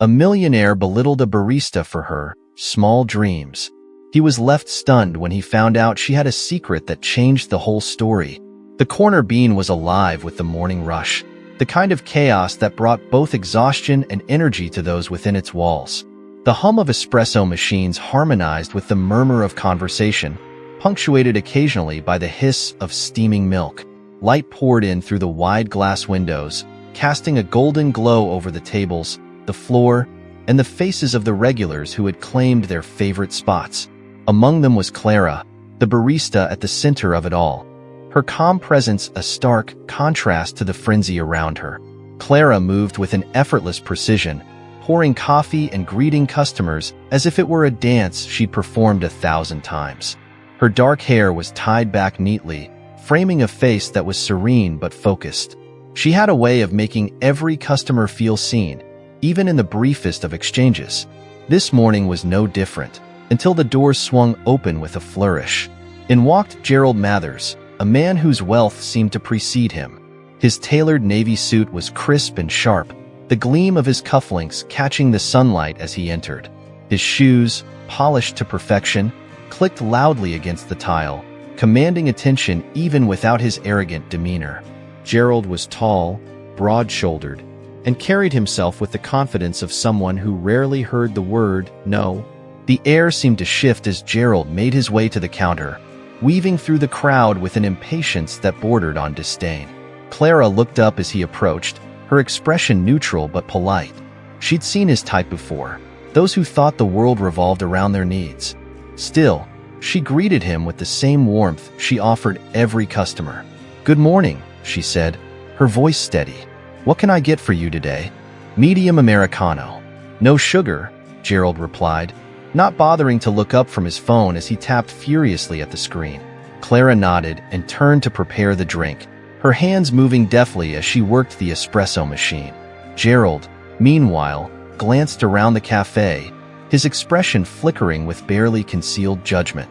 A millionaire belittled a barista for her small dreams. He was left stunned when he found out she had a secret that changed the whole story. The corner bean was alive with the morning rush, the kind of chaos that brought both exhaustion and energy to those within its walls. The hum of espresso machines harmonized with the murmur of conversation, punctuated occasionally by the hiss of steaming milk. Light poured in through the wide glass windows, casting a golden glow over the tables, the floor, and the faces of the regulars who had claimed their favorite spots. Among them was Clara, the barista at the center of it all, her calm presence a stark contrast to the frenzy around her. Clara moved with an effortless precision, pouring coffee and greeting customers as if it were a dance she'd performed 1,000 times. Her dark hair was tied back neatly, framing a face that was serene but focused. She had a way of making every customer feel seen, even in the briefest of exchanges. This morning was no different, until the doors swung open with a flourish. In walked Gerald Mathers, a man whose wealth seemed to precede him. His tailored navy suit was crisp and sharp, the gleam of his cufflinks catching the sunlight as he entered. His shoes, polished to perfection, clicked loudly against the tile, commanding attention even without his arrogant demeanor. Gerald was tall, broad-shouldered, and carried himself with the confidence of someone who rarely heard the word no. The air seemed to shift as Gerald made his way to the counter, weaving through the crowd with an impatience that bordered on disdain. Clara looked up as he approached, her expression neutral but polite. She'd seen his type before, those who thought the world revolved around their needs. Still, she greeted him with the same warmth she offered every customer. "Good morning," she said, her voice steady. "What can I get for you today?" "Medium Americano." "No sugar," Gerald replied, not bothering to look up from his phone as he tapped furiously at the screen. Clara nodded and turned to prepare the drink, her hands moving deftly as she worked the espresso machine. Gerald, meanwhile, glanced around the cafe, his expression flickering with barely concealed judgment.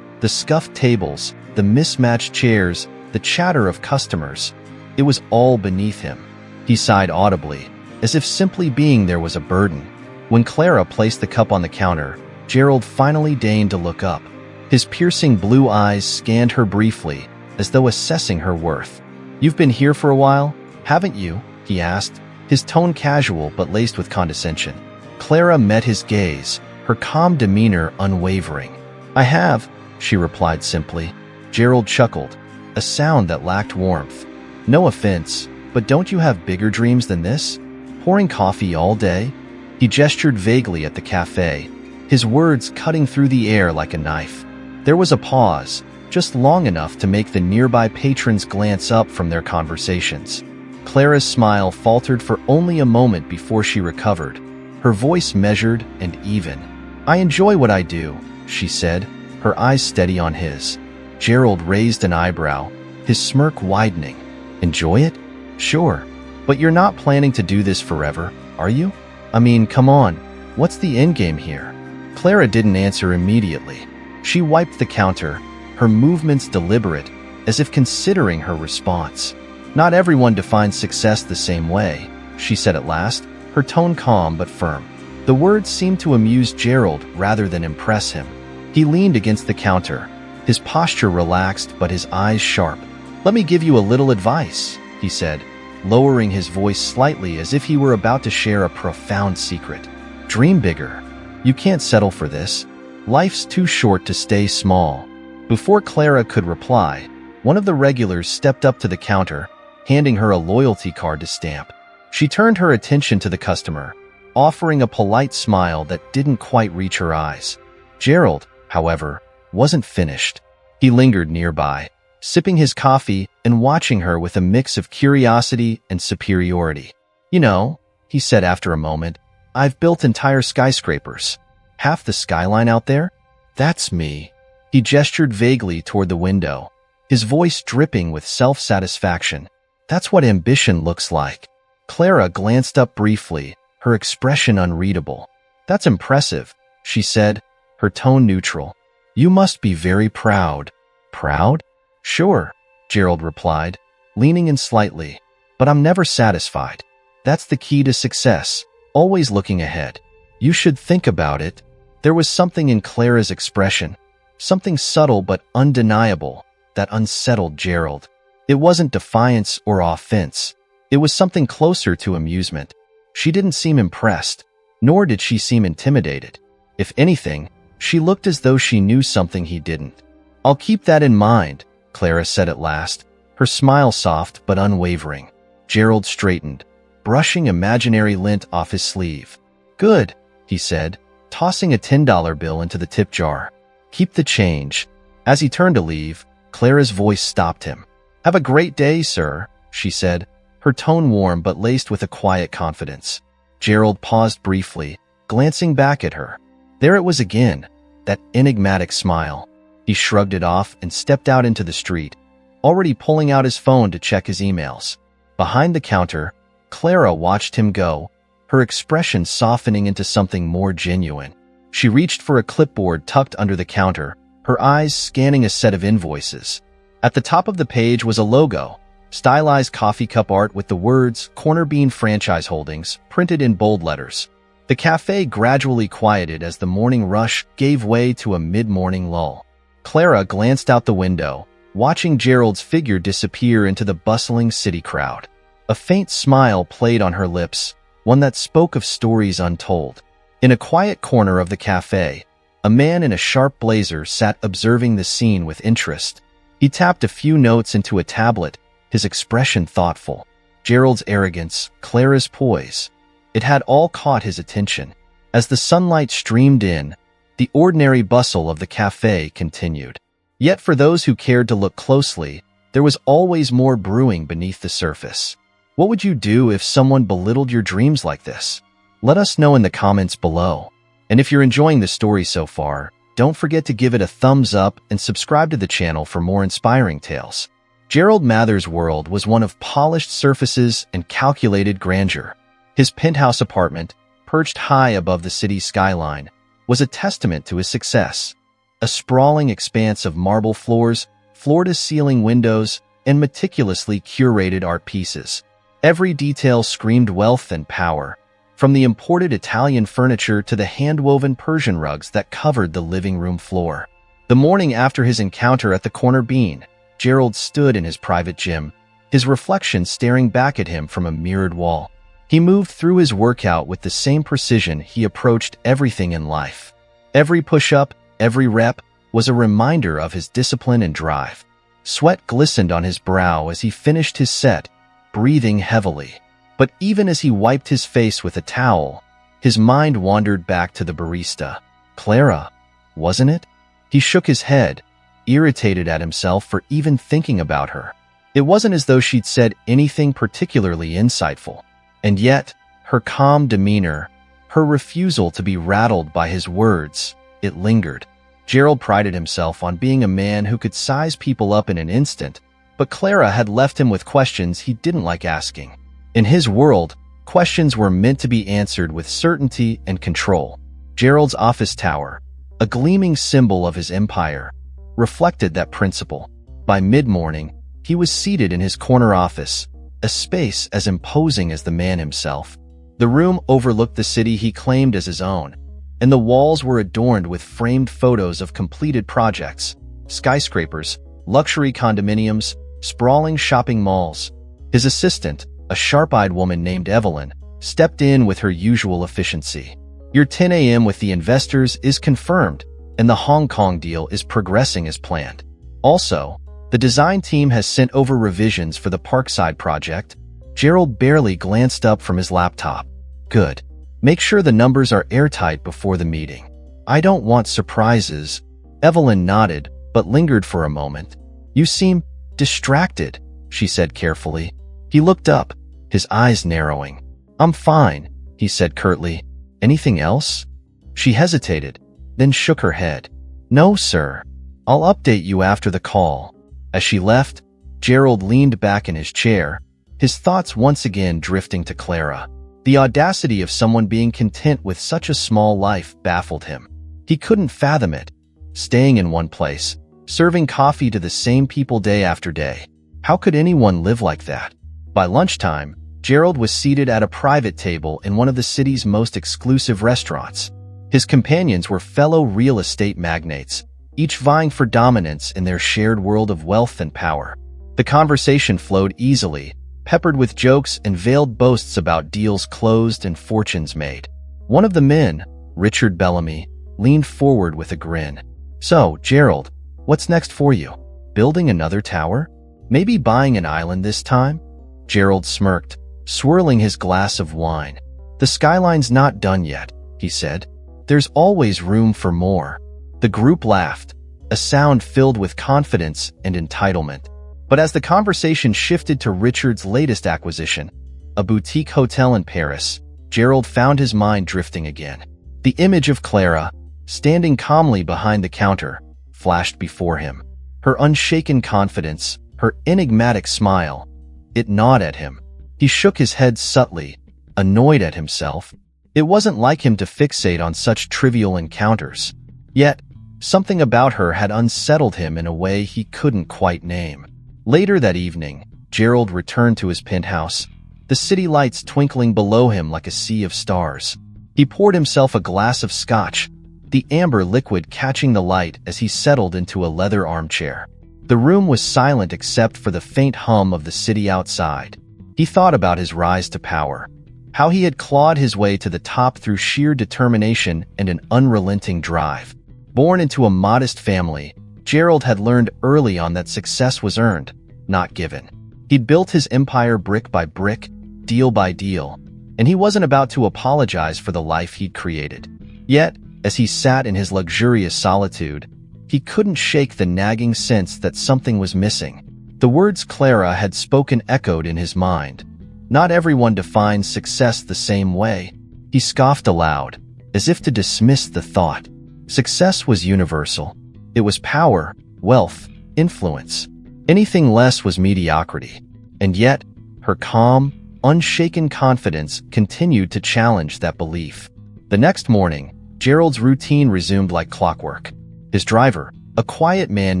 The scuffed tables, the mismatched chairs, the chatter of customers, it was all beneath him. He sighed audibly, as if simply being there was a burden. When Clara placed the cup on the counter, Gerald finally deigned to look up. His piercing blue eyes scanned her briefly, as though assessing her worth. "You've been here for a while, haven't you?" he asked, his tone casual but laced with condescension. Clara met his gaze, her calm demeanor unwavering. "I have," she replied simply. Gerald chuckled, a sound that lacked warmth. "No offense, but don't you have bigger dreams than this? Pouring coffee all day?" He gestured vaguely at the cafe, his words cutting through the air like a knife. There was a pause, just long enough to make the nearby patrons glance up from their conversations. Clara's smile faltered for only a moment before she recovered, her voice measured and even. "I enjoy what I do," she said, her eyes steady on his. Gerald raised an eyebrow, his smirk widening. "Enjoy it? Sure. But you're not planning to do this forever, are you? I mean, come on, what's the endgame here?" Clara didn't answer immediately. She wiped the counter, her movements deliberate, as if considering her response. "Not everyone defines success the same way," she said at last, her tone calm but firm. The words seemed to amuse Gerald rather than impress him. He leaned against the counter, his posture relaxed but his eyes sharp. "Let me give you a little advice," he said, lowering his voice slightly as if he were about to share a profound secret. "Dream bigger. You can't settle for this. Life's too short to stay small." Before Clara could reply, one of the regulars stepped up to the counter, handing her a loyalty card to stamp. She turned her attention to the customer, offering a polite smile that didn't quite reach her eyes. Gerald, however, wasn't finished. He lingered nearby, sipping his coffee and watching her with a mix of curiosity and superiority. "You know," he said after a moment, "I've built entire skyscrapers. Half the skyline out there? That's me." He gestured vaguely toward the window, his voice dripping with self-satisfaction. "That's what ambition looks like." Clara glanced up briefly, her expression unreadable. "That's impressive," she said, her tone neutral. "You must be very proud." "Proud? Sure," Gerald replied, leaning in slightly. "But I'm never satisfied. That's the key to success. always looking ahead. You should think about it. There was something in Clara's expression, something subtle but undeniable, that unsettled Gerald. It wasn't defiance or offense. It was something closer to amusement. She didn't seem impressed, nor did she seem intimidated. If anything, she looked as though she knew something he didn't. "I'll keep that in mind," Clara said at last, her smile soft but unwavering. Gerald straightened, brushing imaginary lint off his sleeve. "Good," he said, tossing a $10 bill into the tip jar. "Keep the change." As he turned to leave, Clara's voice stopped him. "Have a great day, sir," she said, her tone warm but laced with a quiet confidence. Gerald paused briefly, glancing back at her. There it was again, that enigmatic smile. He shrugged it off and stepped out into the street, already pulling out his phone to check his emails. Behind the counter, Clara watched him go, her expression softening into something more genuine. She reached for a clipboard tucked under the counter, her eyes scanning a set of invoices. At the top of the page was a logo, stylized coffee cup art with the words Corner Bean Franchise Holdings printed in bold letters. The cafe gradually quieted as the morning rush gave way to a mid-morning lull. Clara glanced out the window, watching Gerald's figure disappear into the bustling city crowd. A faint smile played on her lips, one that spoke of stories untold. In a quiet corner of the cafe, a man in a sharp blazer sat observing the scene with interest. He tapped a few notes into a tablet, his expression thoughtful. Gerald's arrogance, Clara's poise. It had all caught his attention. As the sunlight streamed in, the ordinary bustle of the cafe continued. Yet for those who cared to look closely, there was always more brewing beneath the surface. What would you do if someone belittled your dreams like this? Let us know in the comments below. And if you're enjoying the story so far, don't forget to give it a thumbs up and subscribe to the channel for more inspiring tales. Gerald Mather's world was one of polished surfaces and calculated grandeur. His penthouse apartment, perched high above the city's skyline, was a testament to his success. A sprawling expanse of marble floors, floor-to-ceiling windows, and meticulously curated art pieces. Every detail screamed wealth and power, from the imported Italian furniture to the hand-woven Persian rugs that covered the living room floor. The morning after his encounter at the Corner Bean, Gerald stood in his private gym, his reflection staring back at him from a mirrored wall. He moved through his workout with the same precision he approached everything in life. Every push-up, every rep, was a reminder of his discipline and drive. Sweat glistened on his brow as he finished his set, breathing heavily. But even as he wiped his face with a towel, his mind wandered back to the barista. Clara, wasn't it? He shook his head, irritated at himself for even thinking about her. It wasn't as though she'd said anything particularly insightful. And yet, her calm demeanor, her refusal to be rattled by his words, it lingered. Gerald prided himself on being a man who could size people up in an instant, but Clara had left him with questions he didn't like asking. In his world, questions were meant to be answered with certainty and control. Gerald's office tower, a gleaming symbol of his empire, reflected that principle. By mid-morning, he was seated in his corner office, a space as imposing as the man himself. The room overlooked the city he claimed as his own, and the walls were adorned with framed photos of completed projects, skyscrapers, luxury condominiums, sprawling shopping malls. His assistant, a sharp-eyed woman named Evelyn, stepped in with her usual efficiency. "Your 10 a.m. with the investors is confirmed, and the Hong Kong deal is progressing as planned. Also, the design team has sent over revisions for the Parkside project." Gerald barely glanced up from his laptop. "Good. Make sure the numbers are airtight before the meeting. I don't want surprises." Evelyn nodded, but lingered for a moment. "You seem distracted," she said carefully. He looked up, his eyes narrowing. "I'm fine," he said curtly. "Anything else?" She hesitated, then shook her head. "No, sir. I'll update you after the call." As she left, Gerald leaned back in his chair, his thoughts once again drifting to Clara. The audacity of someone being content with such a small life baffled him. He couldn't fathom it. Staying in one place, serving coffee to the same people day after day. How could anyone live like that? By lunchtime, Gerald was seated at a private table in one of the city's most exclusive restaurants. His companions were fellow real estate magnates, each vying for dominance in their shared world of wealth and power. The conversation flowed easily, peppered with jokes and veiled boasts about deals closed and fortunes made. One of the men, Richard Bellamy, leaned forward with a grin. "So, Gerald, what's next for you? Building another tower? Maybe buying an island this time?" Gerald smirked, swirling his glass of wine. "The skyline's not done yet," he said. "There's always room for more." The group laughed, a sound filled with confidence and entitlement. But as the conversation shifted to Richard's latest acquisition, a boutique hotel in Paris, Gerald found his mind drifting again. The image of Clara, standing calmly behind the counter, flashed before him. Her unshaken confidence, her enigmatic smile. It gnawed at him. He shook his head subtly, annoyed at himself. It wasn't like him to fixate on such trivial encounters. Yet, something about her had unsettled him in a way he couldn't quite name. Later that evening, Gerald returned to his penthouse, the city lights twinkling below him like a sea of stars. He poured himself a glass of scotch, the amber liquid catching the light as he settled into a leather armchair. The room was silent except for the faint hum of the city outside. He thought about his rise to power, how he had clawed his way to the top through sheer determination and an unrelenting drive. Born into a modest family, Gerald had learned early on that success was earned, not given. He'd built his empire brick by brick, deal by deal, and he wasn't about to apologize for the life he'd created. Yet, as he sat in his luxurious solitude, he couldn't shake the nagging sense that something was missing. The words Clara had spoken echoed in his mind. Not everyone defines success the same way. He scoffed aloud, as if to dismiss the thought. Success was universal. It was power, wealth, influence. Anything less was mediocrity. And yet, her calm, unshaken confidence continued to challenge that belief. The next morning, Gerald's routine resumed like clockwork. His driver, a quiet man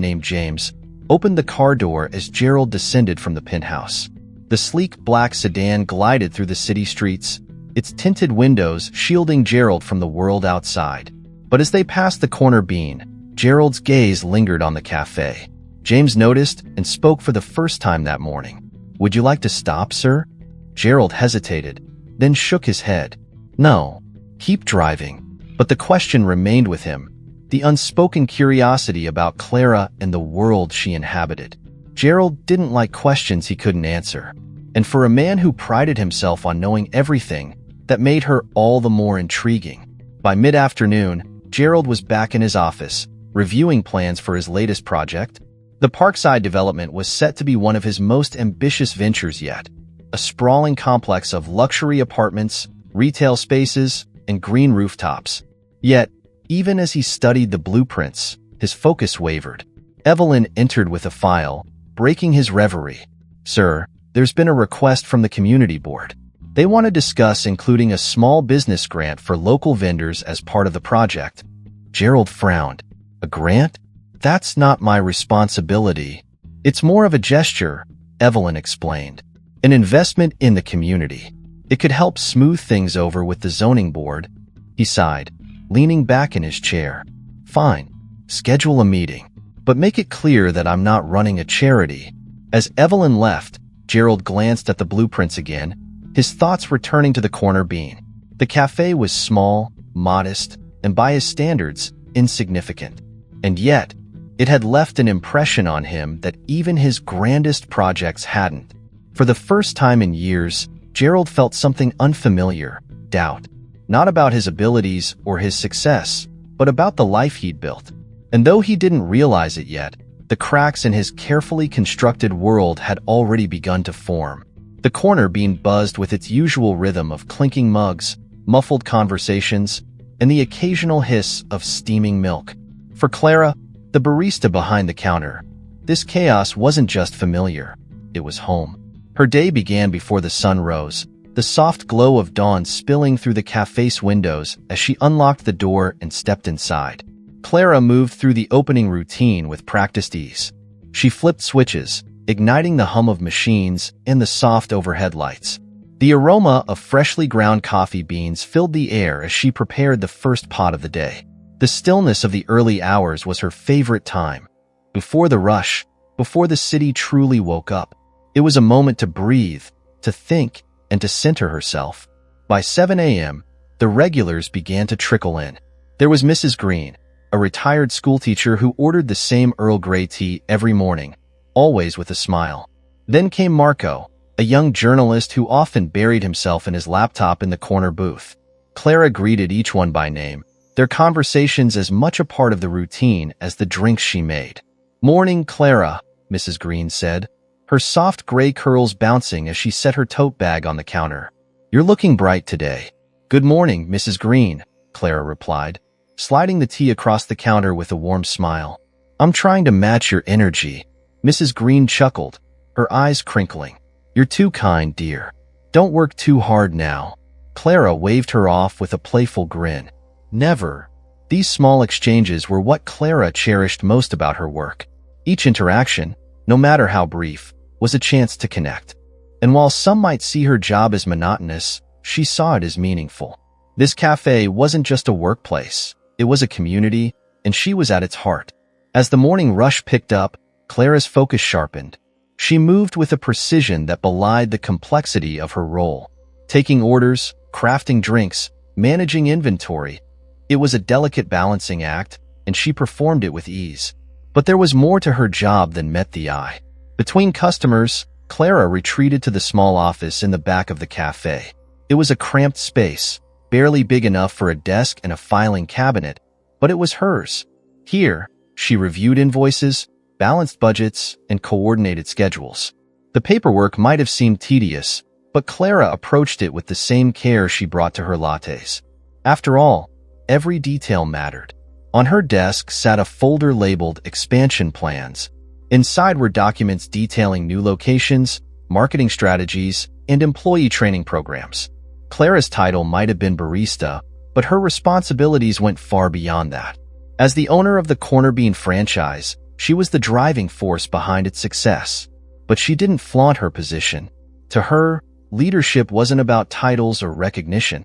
named James, opened the car door as Gerald descended from the penthouse. The sleek black sedan glided through the city streets, its tinted windows shielding Gerald from the world outside. But as they passed the corner bean, Gerald's gaze lingered on the café. James noticed and spoke for the first time that morning. "Would you like to stop, sir?" Gerald hesitated, then shook his head. "No, keep driving." But the question remained with him, the unspoken curiosity about Clara and the world she inhabited. Gerald didn't like questions he couldn't answer. And for a man who prided himself on knowing everything, that made her all the more intriguing. By mid-afternoon, Gerald was back in his office, reviewing plans for his latest project. The Parkside development was set to be one of his most ambitious ventures yet, a sprawling complex of luxury apartments, retail spaces, and green rooftops. Yet, even as he studied the blueprints, his focus wavered. Evelyn entered with a file, breaking his reverie. "Sir, there's been a request from the community board. They want to discuss including a small business grant for local vendors as part of the project." Gerald frowned. "A grant? That's not my responsibility." "It's more of a gesture," Evelyn explained. "An investment in the community. It could help smooth things over with the zoning board." He sighed, leaning back in his chair. "Fine. Schedule a meeting. But make it clear that I'm not running a charity." As Evelyn left, Gerald glanced at the blueprints again, his thoughts returning to the corner bean. The cafe was small, modest, and by his standards, insignificant. And yet, it had left an impression on him that even his grandest projects hadn't. For the first time in years, Gerald felt something unfamiliar, doubt. Not about his abilities or his success, but about the life he'd built. And though he didn't realize it yet, the cracks in his carefully constructed world had already begun to form. The corner bean buzzed with its usual rhythm of clinking mugs, muffled conversations, and the occasional hiss of steaming milk. For Clara, the barista behind the counter, this chaos wasn't just familiar, it was home. Her day began before the sun rose, the soft glow of dawn spilling through the cafe's windows as she unlocked the door and stepped inside. Clara moved through the opening routine with practiced ease. She flipped switches, igniting the hum of machines and the soft overhead lights. The aroma of freshly ground coffee beans filled the air as she prepared the first pot of the day. The stillness of the early hours was her favorite time. Before the rush, before the city truly woke up, it was a moment to breathe, to think, and to center herself. By 7 a.m., the regulars began to trickle in. There was Mrs. Green, a retired schoolteacher who ordered the same Earl Grey tea every morning, always with a smile. Then came Marco, a young journalist who often buried himself in his laptop in the corner booth. Clara greeted each one by name, their conversations as much a part of the routine as the drinks she made. "Morning, Clara," Mrs. Green said, her soft gray curls bouncing as she set her tote bag on the counter. "You're looking bright today." "Good morning, Mrs. Green," Clara replied, sliding the tea across the counter with a warm smile. "I'm trying to match your energy," Mrs. Green chuckled, her eyes crinkling. "You're too kind, dear. Don't work too hard now." Clara waved her off with a playful grin. Never. These small exchanges were what Clara cherished most about her work. Each interaction, no matter how brief, was a chance to connect. And while some might see her job as monotonous, she saw it as meaningful. This cafe wasn't just a workplace. It was a community, and she was at its heart. As the morning rush picked up, Clara's focus sharpened. She moved with a precision that belied the complexity of her role. Taking orders, crafting drinks, managing inventory. It was a delicate balancing act, and she performed it with ease. But there was more to her job than met the eye. Between customers, Clara retreated to the small office in the back of the cafe. It was a cramped space, barely big enough for a desk and a filing cabinet, but it was hers. Here, she reviewed invoices, balanced budgets, and coordinated schedules. The paperwork might have seemed tedious, but Clara approached it with the same care she brought to her lattes. After all, every detail mattered. On her desk sat a folder labeled Expansion Plans. Inside were documents detailing new locations, marketing strategies, and employee training programs. Clara's title might have been barista, but her responsibilities went far beyond that. As the owner of the Corner Bean franchise, she was the driving force behind its success. But she didn't flaunt her position. To her, leadership wasn't about titles or recognition.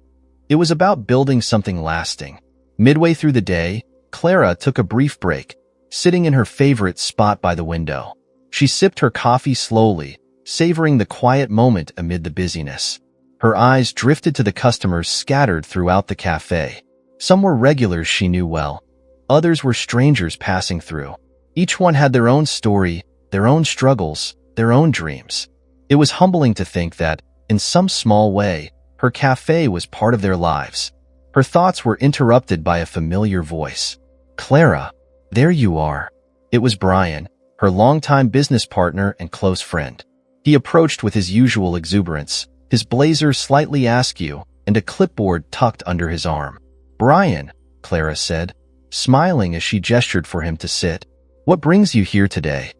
It was about building something lasting. Midway through the day, Clara took a brief break, sitting in her favorite spot by the window. She sipped her coffee slowly, savoring the quiet moment amid the busyness. Her eyes drifted to the customers scattered throughout the cafe. Some were regulars she knew well. Others were strangers passing through. Each one had their own story, their own struggles, their own dreams. It was humbling to think that, in some small way, her cafe was part of their lives. Her thoughts were interrupted by a familiar voice. "Clara, there you are." It was Brian, her longtime business partner and close friend. He approached with his usual exuberance, his blazer slightly askew and a clipboard tucked under his arm. "Brian," Clara said, smiling as she gestured for him to sit. "What brings you here today?"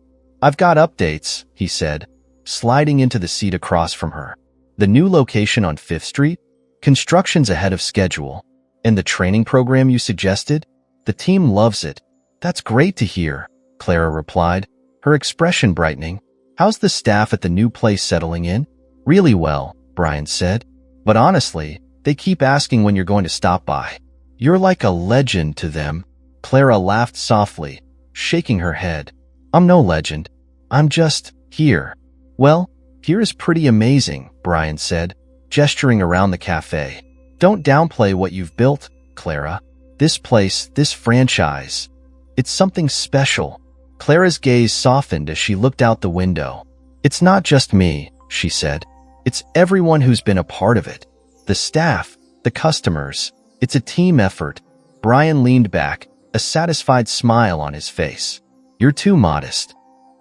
"I've got updates," he said, sliding into the seat across from her. "The new location on 5th Street? Construction's ahead of schedule. And the training program you suggested? The team loves it." "That's great to hear," Clara replied, her expression brightening. "How's the staff at the new place settling in?" "Really well," Brian said. "But honestly, they keep asking when you're going to stop by." "You're like a legend to them." Clara laughed softly, shaking her head. "I'm no legend. I'm just here." "Well, here is pretty amazing," Brian said, gesturing around the cafe. "Don't downplay what you've built, Clara. This place, this franchise, it's something special." Clara's gaze softened as she looked out the window. "It's not just me," she said. "It's everyone who's been a part of it. The staff, the customers. It's a team effort." Brian leaned back, a satisfied smile on his face. "You're too modest.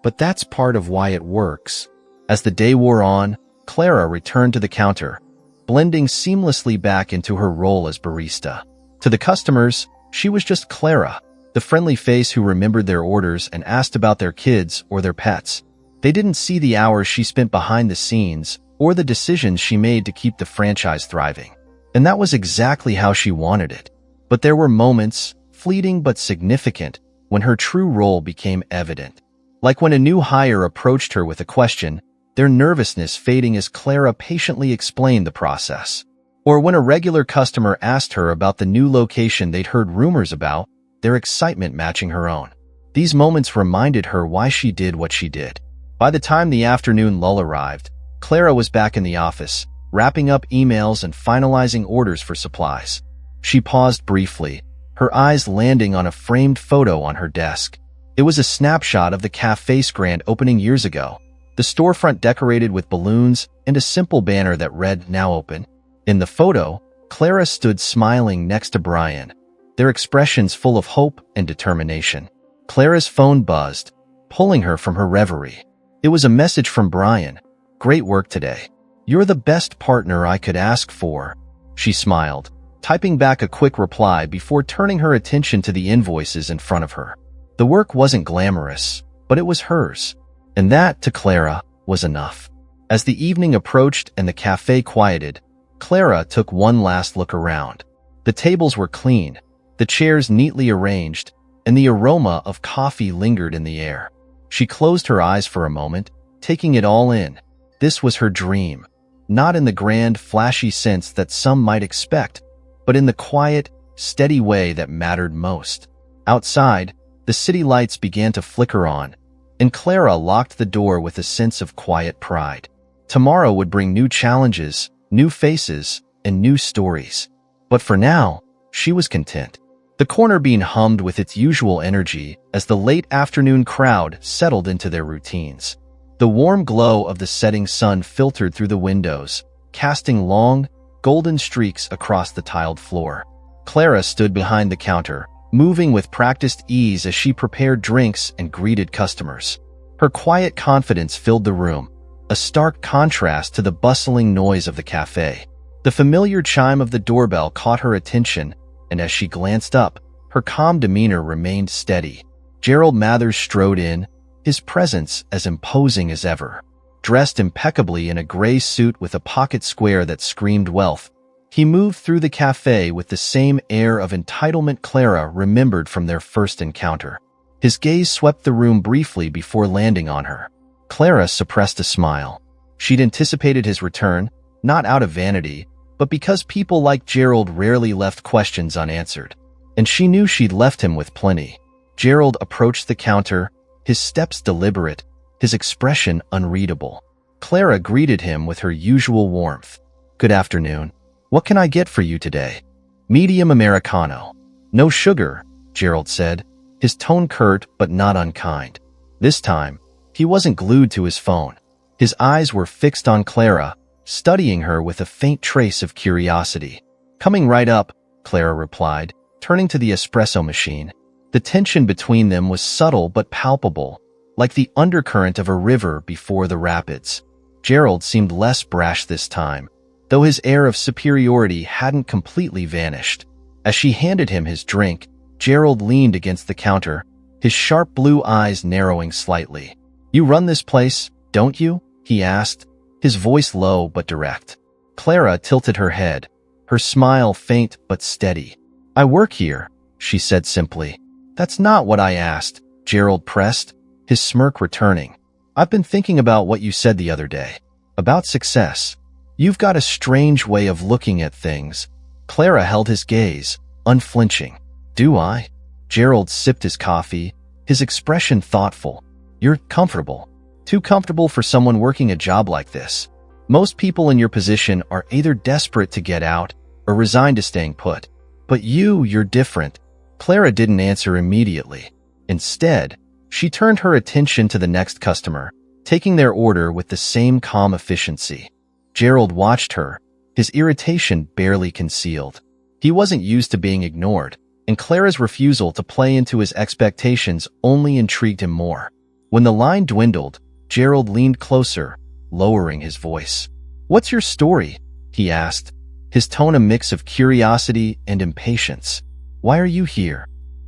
But that's part of why it works." As the day wore on, Clara returned to the counter, blending seamlessly back into her role as barista. To the customers, she was just Clara, the friendly face who remembered their orders and asked about their kids or their pets. They didn't see the hours she spent behind the scenes or the decisions she made to keep the franchise thriving. And that was exactly how she wanted it. But there were moments, fleeting but significant, when her true role became evident. Like when a new hire approached her with a question, their nervousness fading as Clara patiently explained the process. Or when a regular customer asked her about the new location they'd heard rumors about, their excitement matching her own. These moments reminded her why she did what she did. By the time the afternoon lull arrived, Clara was back in the office, wrapping up emails and finalizing orders for supplies. She paused briefly, her eyes landing on a framed photo on her desk. It was a snapshot of the café's grand opening years ago, the storefront decorated with balloons and a simple banner that read, "Now open." In the photo, Clara stood smiling next to Brian, their expressions full of hope and determination. Clara's phone buzzed, pulling her from her reverie. It was a message from Brian. "Great work today. You're the best partner I could ask for." She smiled, typing back a quick reply before turning her attention to the invoices in front of her. The work wasn't glamorous, but it was hers. And that, to Clara, was enough. As the evening approached and the cafe quieted, Clara took one last look around. The tables were clean, the chairs neatly arranged, and the aroma of coffee lingered in the air. She closed her eyes for a moment, taking it all in. This was her dream, not in the grand, flashy sense that some might expect, but in the quiet, steady way that mattered most. Outside, the city lights began to flicker on, and Clara locked the door with a sense of quiet pride. Tomorrow would bring new challenges, new faces, and new stories. But for now, she was content. The corner bean hummed with its usual energy as the late afternoon crowd settled into their routines. The warm glow of the setting sun filtered through the windows, casting long, golden streaks across the tiled floor. Clara stood behind the counter, moving with practiced ease as she prepared drinks and greeted customers. Her quiet confidence filled the room, a stark contrast to the bustling noise of the cafe. The familiar chime of the doorbell caught her attention, and as she glanced up, her calm demeanor remained steady. Gerald Mathers strode in, his presence as imposing as ever. Dressed impeccably in a gray suit with a pocket square that screamed wealth, he moved through the cafe with the same air of entitlement Clara remembered from their first encounter. His gaze swept the room briefly before landing on her. Clara suppressed a smile. She'd anticipated his return, not out of vanity, but because people like Gerald rarely left questions unanswered. And she knew she'd left him with plenty. Gerald approached the counter, his steps deliberate, his expression unreadable. Clara greeted him with her usual warmth. "Good afternoon. What can I get for you today?" "Medium Americano." "No sugar," Gerald said, his tone curt but not unkind. This time, he wasn't glued to his phone. His eyes were fixed on Clara, studying her with a faint trace of curiosity. "Coming right up," Clara replied, turning to the espresso machine. The tension between them was subtle but palpable, like the undercurrent of a river before the rapids. Gerald seemed less brash this time, though his air of superiority hadn't completely vanished. As she handed him his drink, Gerald leaned against the counter, his sharp blue eyes narrowing slightly. "You run this place, don't you?" he asked, his voice low but direct. Clara tilted her head, her smile faint but steady. "I work here," she said simply. "That's not what I asked," Gerald pressed, his smirk returning. "I've been thinking about what you said the other day. About success. You've got a strange way of looking at things." Clara held his gaze, unflinching. "Do I?" Gerald sipped his coffee, his expression thoughtful. "You're comfortable. Too comfortable for someone working a job like this. Most people in your position are either desperate to get out or resigned to staying put. But you're different." Clara didn't answer immediately. Instead, she turned her attention to the next customer, taking their order with the same calm efficiency. Gerald watched her, his irritation barely concealed. He wasn't used to being ignored, and Clara's refusal to play into his expectations only intrigued him more. When the line dwindled, Gerald leaned closer, lowering his voice. "What's your story?" he asked, his tone a mix of curiosity and impatience. "Why are you here?"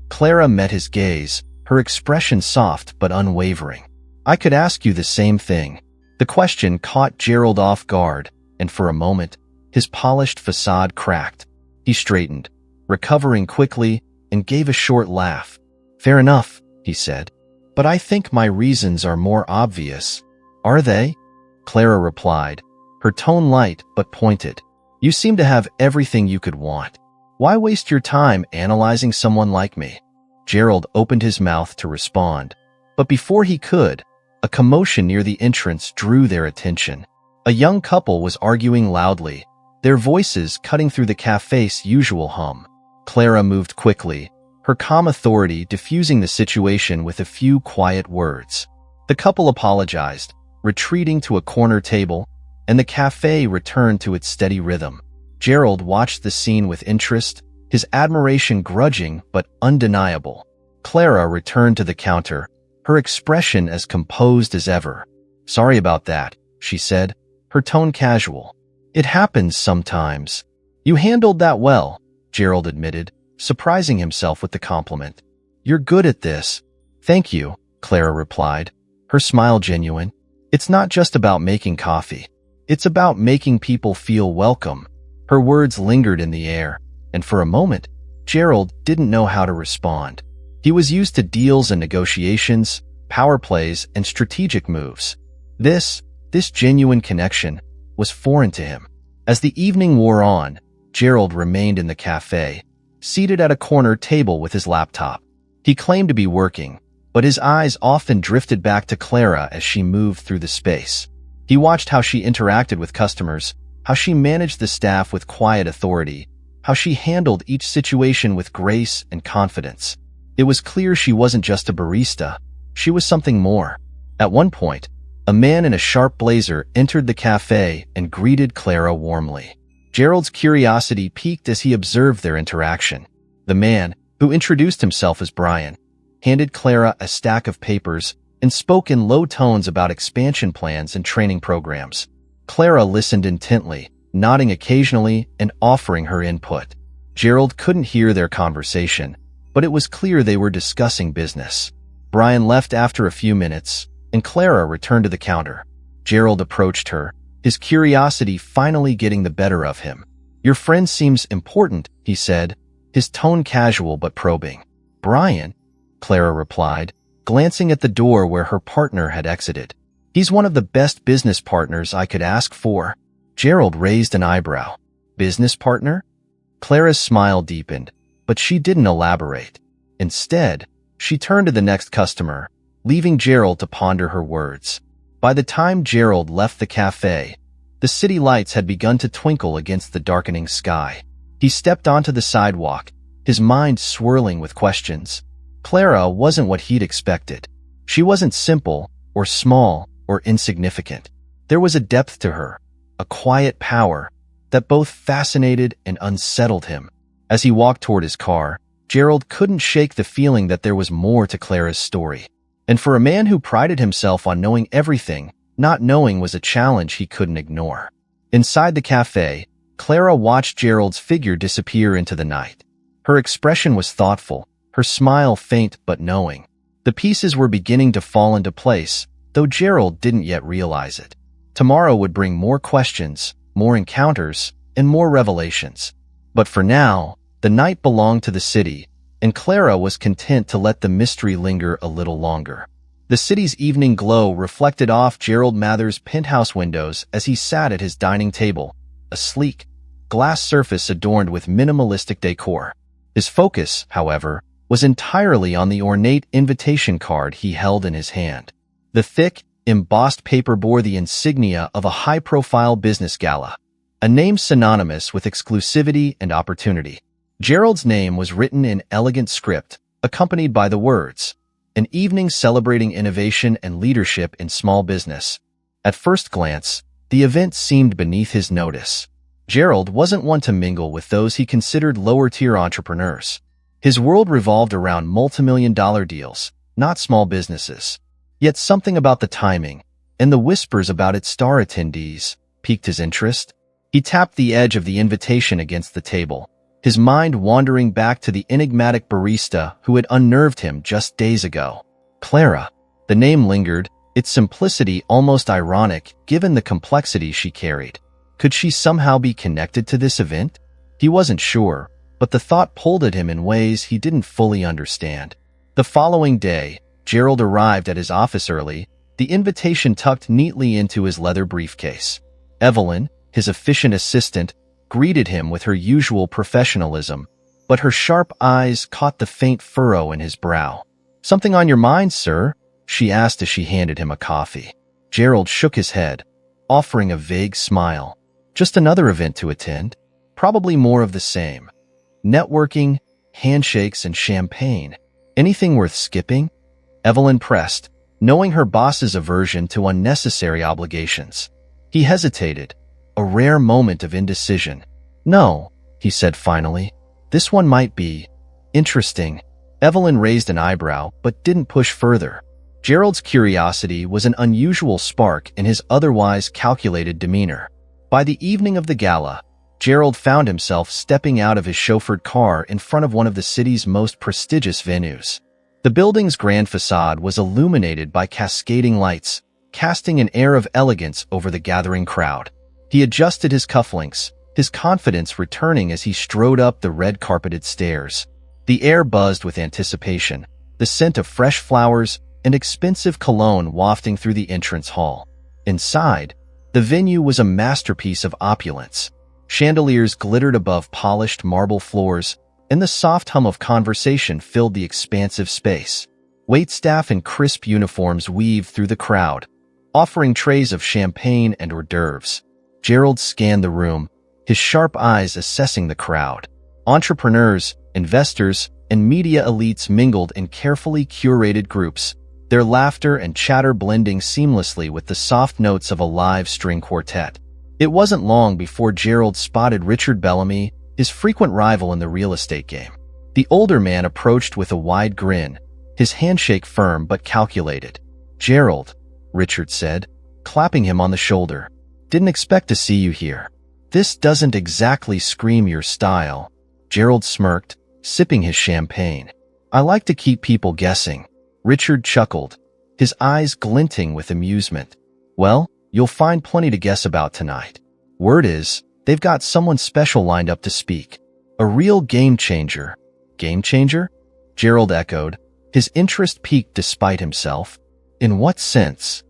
Clara met his gaze, her expression soft but unwavering. "I could ask you the same thing." The question caught Gerald off guard, and for a moment, his polished facade cracked. He straightened, recovering quickly, and gave a short laugh. "Fair enough," he said. "But I think my reasons are more obvious." "Are they?" Clara replied, her tone light but pointed. You seem to have everything you could want. Why waste your time analyzing someone like me? Gerald opened his mouth to respond, but before he could, a commotion near the entrance drew their attention. A young couple was arguing loudly, their voices cutting through the cafe's usual hum. Clara moved quickly, her calm authority diffusing the situation with a few quiet words. The couple apologized, retreating to a corner table, and the cafe returned to its steady rhythm. Gerald watched the scene with interest, his admiration grudging but undeniable. Clara returned to the counter, her expression as composed as ever. Sorry about that, she said, her tone casual. It happens sometimes. You handled that well, Gerald admitted, surprising himself with the compliment. You're good at this. Thank you, Clara replied, her smile genuine. It's not just about making coffee. It's about making people feel welcome. Her words lingered in the air, and for a moment, Gerald didn't know how to respond. He was used to deals and negotiations, power plays, and strategic moves. This genuine connection was foreign to him. As the evening wore on, Gerald remained in the cafe, seated at a corner table with his laptop. He claimed to be working, but his eyes often drifted back to Clara as she moved through the space. He watched how she interacted with customers, how she managed the staff with quiet authority, how she handled each situation with grace and confidence. It was clear she wasn't just a barista, she was something more. At one point, a man in a sharp blazer entered the cafe and greeted Clara warmly. Gerald's curiosity piqued as he observed their interaction. The man, who introduced himself as Brian, handed Clara a stack of papers and spoke in low tones about expansion plans and training programs. Clara listened intently, nodding occasionally and offering her input. Gerald couldn't hear their conversation, but it was clear they were discussing business. Brian left after a few minutes, and Clara returned to the counter. Gerald approached her, his curiosity finally getting the better of him. Your friend seems important, he said, his tone casual but probing. Brian, Clara replied, glancing at the door where her partner had exited. He's one of the best business partners I could ask for. Gerald raised an eyebrow. Business partner? Clara's smile deepened, but she didn't elaborate. Instead, she turned to the next customer, leaving Gerald to ponder her words. By the time Gerald left the cafe, the city lights had begun to twinkle against the darkening sky. He stepped onto the sidewalk, his mind swirling with questions. Clara wasn't what he'd expected. She wasn't simple, or small, or insignificant. There was a depth to her, a quiet power, that both fascinated and unsettled him. As he walked toward his car, Gerald couldn't shake the feeling that there was more to Clara's story. And for a man who prided himself on knowing everything, not knowing was a challenge he couldn't ignore. Inside the cafe, Clara watched Gerald's figure disappear into the night. Her expression was thoughtful, her smile faint but knowing. The pieces were beginning to fall into place, though Gerald didn't yet realize it. Tomorrow would bring more questions, more encounters, and more revelations. But for now, the night belonged to the city, and Clara was content to let the mystery linger a little longer. The city's evening glow reflected off Gerald Mather's penthouse windows as he sat at his dining table, a sleek, glass surface adorned with minimalistic decor. His focus, however, was entirely on the ornate invitation card he held in his hand. The thick, embossed paper bore the insignia of a high-profile business gala, a name synonymous with exclusivity and opportunity. Gerald's name was written in elegant script, accompanied by the words, "An evening celebrating innovation and leadership in small business." At first glance, the event seemed beneath his notice. Gerald wasn't one to mingle with those he considered lower-tier entrepreneurs. His world revolved around multimillion-dollar deals, not small businesses. Yet something about the timing, and the whispers about its star attendees, piqued his interest. He tapped the edge of the invitation against the table, his mind wandering back to the enigmatic barista who had unnerved him just days ago. Clara. The name lingered, its simplicity almost ironic given the complexity she carried. Could she somehow be connected to this event? He wasn't sure, but the thought pulled at him in ways he didn't fully understand. The following day, Gerald arrived at his office early, the invitation tucked neatly into his leather briefcase. Evelyn, his efficient assistant, greeted him with her usual professionalism, but her sharp eyes caught the faint furrow in his brow. "Something on your mind, sir?" she asked as she handed him a coffee. Gerald shook his head, offering a vague smile. "Just another event to attend. Probably more of the same. Networking, handshakes, and champagne. Anything worth skipping?" Evelyn pressed, knowing her boss's aversion to unnecessary obligations. He hesitated, a rare moment of indecision. "No," he said finally. "This one might be interesting." Evelyn raised an eyebrow, but didn't push further. Gerald's curiosity was an unusual spark in his otherwise calculated demeanor. By the evening of the gala, Gerald found himself stepping out of his chauffeured car in front of one of the city's most prestigious venues. The building's grand facade was illuminated by cascading lights, casting an air of elegance over the gathering crowd. He adjusted his cufflinks, his confidence returning as he strode up the red-carpeted stairs. The air buzzed with anticipation, the scent of fresh flowers and expensive cologne wafting through the entrance hall. Inside, the venue was a masterpiece of opulence. Chandeliers glittered above polished marble floors, and the soft hum of conversation filled the expansive space. Waitstaff in crisp uniforms weaved through the crowd, offering trays of champagne and hors d'oeuvres. Gerald scanned the room, his sharp eyes assessing the crowd. Entrepreneurs, investors, and media elites mingled in carefully curated groups, their laughter and chatter blending seamlessly with the soft notes of a live string quartet. It wasn't long before Gerald spotted Richard Bellamy, his frequent rival in the real estate game. The older man approached with a wide grin, his handshake firm but calculated. "Gerald," Richard said, clapping him on the shoulder. "Didn't expect to see you here. This doesn't exactly scream your style." Gerald smirked, sipping his champagne. "I like to keep people guessing." Richard chuckled, his eyes glinting with amusement. "Well, you'll find plenty to guess about tonight. Word is, they've got someone special lined up to speak. A real game changer." "Game changer?" Gerald echoed, his interest piqued despite himself. "In what sense?"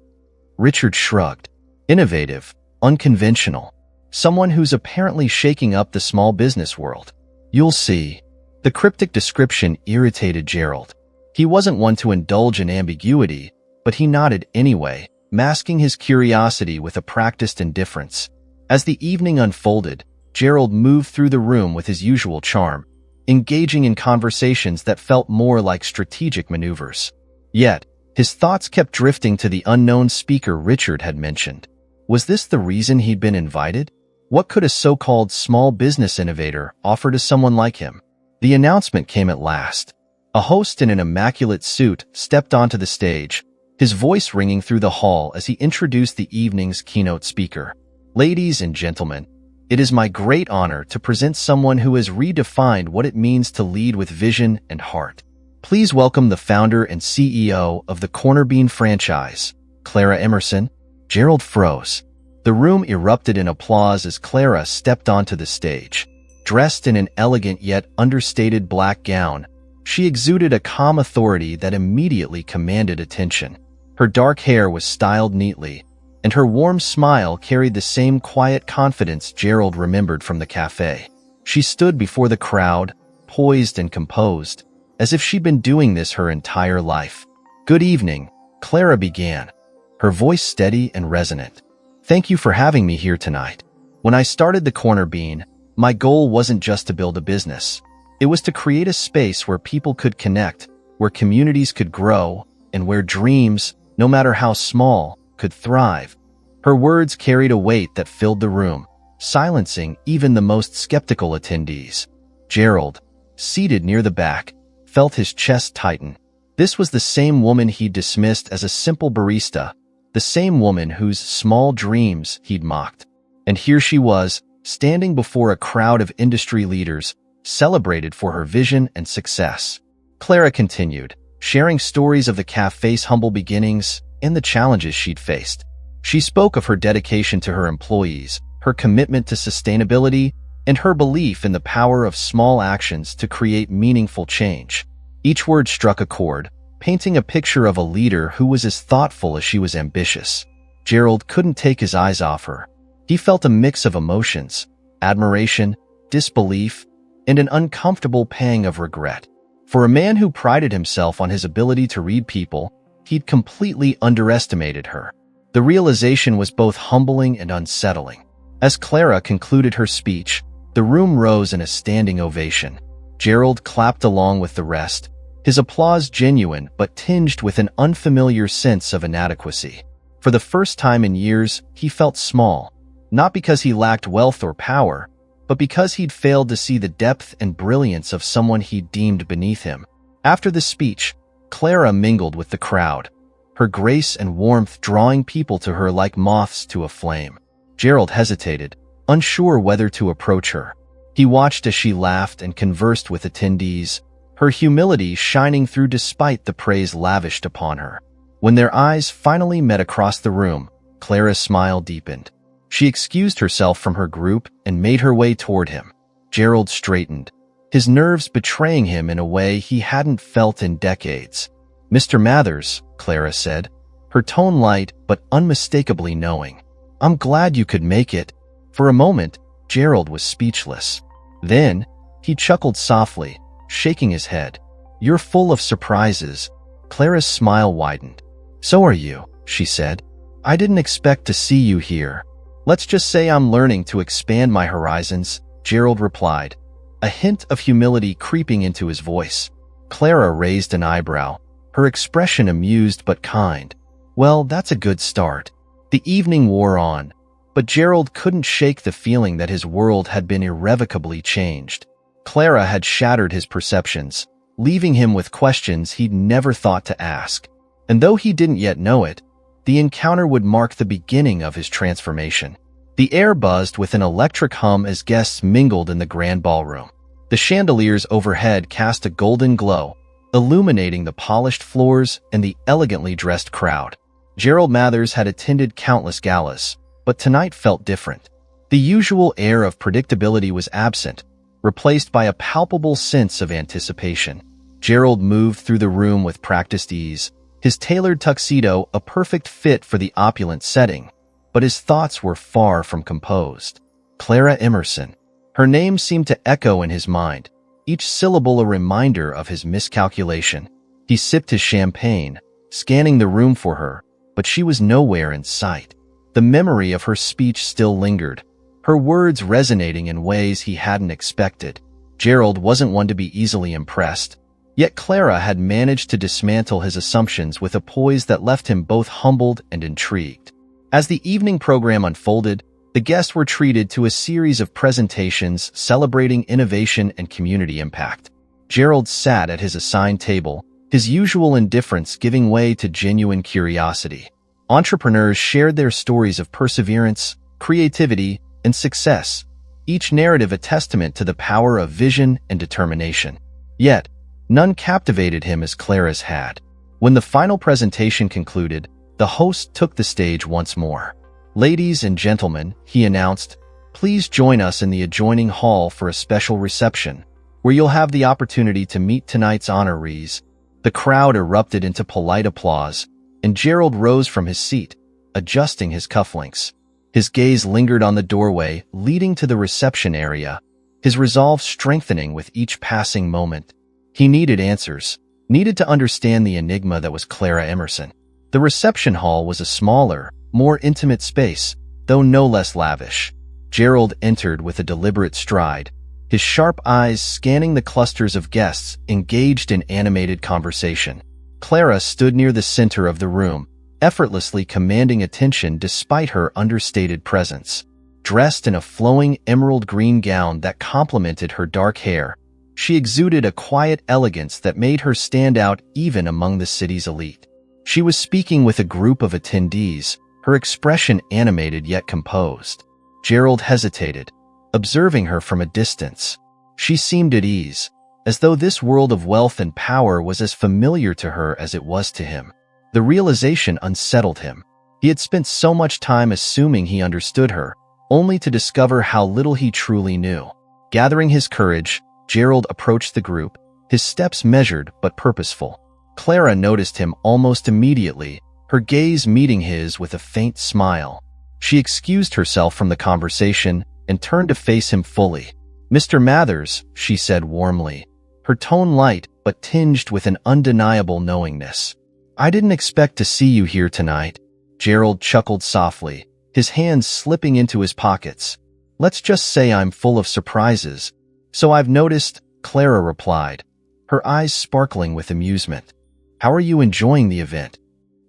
Richard shrugged. "Innovative, unconventional. Someone who's apparently shaking up the small business world. You'll see." The cryptic description irritated Gerald. He wasn't one to indulge in ambiguity, but he nodded anyway, masking his curiosity with a practiced indifference. As the evening unfolded, Gerald moved through the room with his usual charm, engaging in conversations that felt more like strategic maneuvers. Yet, his thoughts kept drifting to the unknown speaker Richard had mentioned. Was this the reason he'd been invited? What could a so-called small business innovator offer to someone like him? The announcement came at last. A host in an immaculate suit stepped onto the stage, his voice ringing through the hall as he introduced the evening's keynote speaker. "Ladies and gentlemen, it is my great honor to present someone who has redefined what it means to lead with vision and heart. Please welcome the founder and CEO of the Corner Bean franchise, Clara Emerson." Gerald froze. The room erupted in applause as Clara stepped onto the stage. Dressed in an elegant yet understated black gown, she exuded a calm authority that immediately commanded attention. Her dark hair was styled neatly, and her warm smile carried the same quiet confidence Gerald remembered from the café. She stood before the crowd, poised and composed, as if she'd been doing this her entire life. "Good evening," Clara began, her voice steady and resonant. "Thank you for having me here tonight. When I started the Corner Bean, my goal wasn't just to build a business. It was to create a space where people could connect, where communities could grow, and where dreams, no matter how small, could thrive." Her words carried a weight that filled the room, silencing even the most skeptical attendees. Gerald, seated near the back, felt his chest tighten. This was the same woman he'd dismissed as a simple barista, the same woman whose small dreams he'd mocked. And here she was, standing before a crowd of industry leaders, celebrated for her vision and success. Clara continued, sharing stories of the café's humble beginnings and the challenges she'd faced. She spoke of her dedication to her employees, her commitment to sustainability, and her belief in the power of small actions to create meaningful change. Each word struck a chord, painting a picture of a leader who was as thoughtful as she was ambitious. Gerald couldn't take his eyes off her. He felt a mix of emotions: admiration, disbelief, and an uncomfortable pang of regret. For a man who prided himself on his ability to read people, he'd completely underestimated her. The realization was both humbling and unsettling. As Clara concluded her speech, the room rose in a standing ovation. Gerald clapped along with the rest, his applause genuine but tinged with an unfamiliar sense of inadequacy. For the first time in years, he felt small, not because he lacked wealth or power, but because he'd failed to see the depth and brilliance of someone he deemed beneath him. After the speech, Clara mingled with the crowd, her grace and warmth drawing people to her like moths to a flame. Gerald hesitated, unsure whether to approach her. He watched as she laughed and conversed with attendees, her humility shining through despite the praise lavished upon her. When their eyes finally met across the room, Clara's smile deepened. She excused herself from her group and made her way toward him. Gerald straightened, his nerves betraying him in a way he hadn't felt in decades. "Mr. Mathers," Clara said, her tone light but unmistakably knowing. "I'm glad you could make it." For a moment, Gerald was speechless. Then, he chuckled softly, shaking his head. "You're full of surprises." Clara's smile widened. "So are you," she said. "I didn't expect to see you here." "Let's just say I'm learning to expand my horizons," Gerald replied, a hint of humility creeping into his voice. Clara raised an eyebrow, her expression amused but kind. "Well, that's a good start." The evening wore on, but Gerald couldn't shake the feeling that his world had been irrevocably changed. Clara had shattered his perceptions, leaving him with questions he'd never thought to ask. And though he didn't yet know it, the encounter would mark the beginning of his transformation. The air buzzed with an electric hum as guests mingled in the grand ballroom. The chandeliers overhead cast a golden glow, illuminating the polished floors and the elegantly dressed crowd. Gerald Mathers had attended countless galas, but tonight felt different. The usual air of predictability was absent, replaced by a palpable sense of anticipation. Gerald moved through the room with practiced ease, his tailored tuxedo a perfect fit for the opulent setting, but his thoughts were far from composed. Clara Emerson. Her name seemed to echo in his mind, each syllable a reminder of his miscalculation. He sipped his champagne, scanning the room for her, but she was nowhere in sight. The memory of her speech still lingered, her words resonating in ways he hadn't expected. Gerald wasn't one to be easily impressed, yet Clara had managed to dismantle his assumptions with a poise that left him both humbled and intrigued. As the evening program unfolded, the guests were treated to a series of presentations celebrating innovation and community impact. Gerald sat at his assigned table, his usual indifference giving way to genuine curiosity. Entrepreneurs shared their stories of perseverance, creativity, and success, each narrative a testament to the power of vision and determination. Yet, none captivated him as Clara's had. When the final presentation concluded, the host took the stage once more. "Ladies and gentlemen," he announced, "please join us in the adjoining hall for a special reception, where you'll have the opportunity to meet tonight's honorees." The crowd erupted into polite applause, and Gerald rose from his seat, adjusting his cufflinks. His gaze lingered on the doorway leading to the reception area, his resolve strengthening with each passing moment. He needed answers, needed to understand the enigma that was Clara Emerson. The reception hall was a smaller, more intimate space, though no less lavish. Gerald entered with a deliberate stride, his sharp eyes scanning the clusters of guests engaged in animated conversation. Clara stood near the center of the room, effortlessly commanding attention despite her understated presence. Dressed in a flowing emerald green gown that complemented her dark hair, she exuded a quiet elegance that made her stand out even among the city's elite. She was speaking with a group of attendees, her expression animated yet composed. Gerald hesitated, observing her from a distance. She seemed at ease, as though this world of wealth and power was as familiar to her as it was to him. The realization unsettled him. He had spent so much time assuming he understood her, only to discover how little he truly knew. Gathering his courage, Gerald approached the group, his steps measured but purposeful. Clara noticed him almost immediately, her gaze meeting his with a faint smile. She excused herself from the conversation and turned to face him fully. "Mr. Mathers," she said warmly, her tone light but tinged with an undeniable knowingness. "I didn't expect to see you here tonight." Gerald chuckled softly, his hands slipping into his pockets. "Let's just say I'm full of surprises." "So I've noticed," Clara replied, her eyes sparkling with amusement. "How are you enjoying the event?"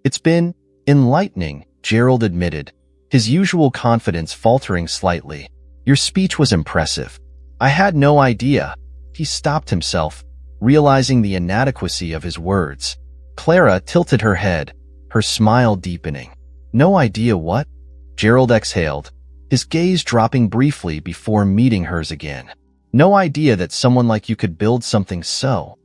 "It's been enlightening," Gerald admitted, his usual confidence faltering slightly. "Your speech was impressive." "I had no idea." He stopped himself, realizing the inadequacy of his words. Clara tilted her head, her smile deepening. "No idea what?" Gerald exhaled, his gaze dropping briefly before meeting hers again. "No idea that someone like you could build something so